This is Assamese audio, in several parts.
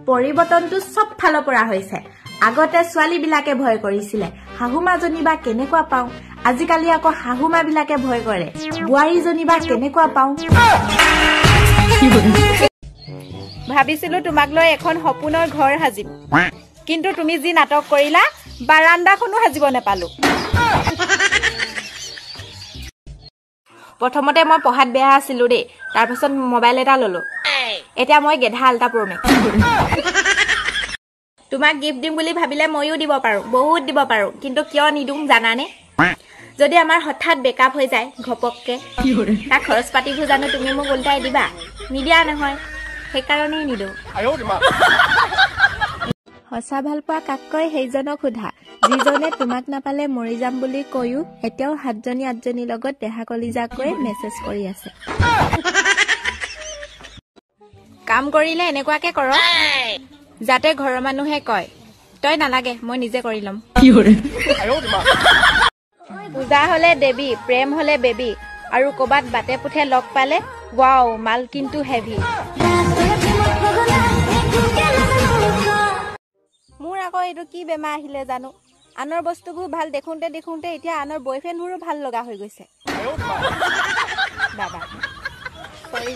পৰিৱৰ্তনটো সব ফালৰ পৰা হৈছে আগতে ছোৱালী বিলাকে ভয় কৰিছিলে হাহুমাজনী বা কেনেকুৱা পাও আজিকালি আকৌ হাহুমা বিলাকে ভয় কৰে বুৱাৰীজনী বা কেনেকুৱা পাও ভাবিছিলো তোমাক লৈ এখন সপোনৰ ঘৰ হাজিম কিন্তু তুমি যি নাটক কৰিলা বাৰান্দাখনো হাজিব নেপালো প্ৰথমতে মই পঢ়াত বেয়া আছিলো দেই তাৰ পিছত মোবাইল এটা ললো এতিয়া মই গেধা আলটা প্ৰমে তোমাক গিফট দিম বুলি ভাবিলে মইও দিব পাৰো বহুত দিব পাৰো কিন্তু কিয় নিদুম জানানে যদি আমাৰ হঠাৎ বেকআপ হৈ যায় ঘপককে তা খৰচ পাতিবোৰ জানো তুমি মোক উল্টাই দিবা নিদিয়া নহয় সেইকাৰণে নিদো হসা ভাল পোৱা কাককৈ সেইজনক সোধা যিজনে তোমাক নাপালে মৰি যাম বুলি কৈও এতিয়াও 7জনী 8জনী লগত দেহা কলিজাকৈ মেছেজ কৰি আছে কাম কৰিলে এনেকুৱাকে কৰ যাতে ঘৰৰ মানুহে কয় তই নালাগে মই নিজে কৰি লম পূজা হলে দেৱী প্ৰেম হলে বেবী আৰু কবাত বাটে পুঠে লগ পালে ওয়াও মাল কিন্তু হেভি মোৰ আকৌ এইটো কি বেমাৰ আহিলে জানো আনৰ বস্তুবোৰ ভাল দেখোনতে দেখোনতে এতিয়া আনৰ বয়ফ্ৰেণ্ডবোৰো ভাল লগা হৈ গৈছে বাবা সৰি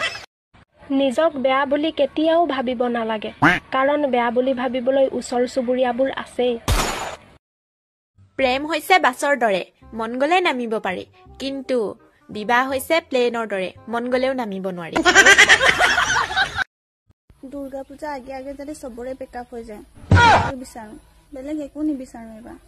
নিজক বেয়া বুলি কেতিয়াও ভাবিব নালাগে কাৰণ বেয়া বুলি ভাবিবলৈ ওচৰ চুবুৰীয়াবোৰ আছে প্ৰেম হৈছে বাছৰ দৰে মন গলে নামিব পাৰি কিন্তু বিবাহ হৈছে প্লেনৰ দৰে মন গলেও নামিব নোৱাৰি দুৰ্গা পূজা আগে আগে যদি সবৰে বেকআপ হৈ যায় বিচাৰো বেলেগ একো নিবিচাৰো এবাৰ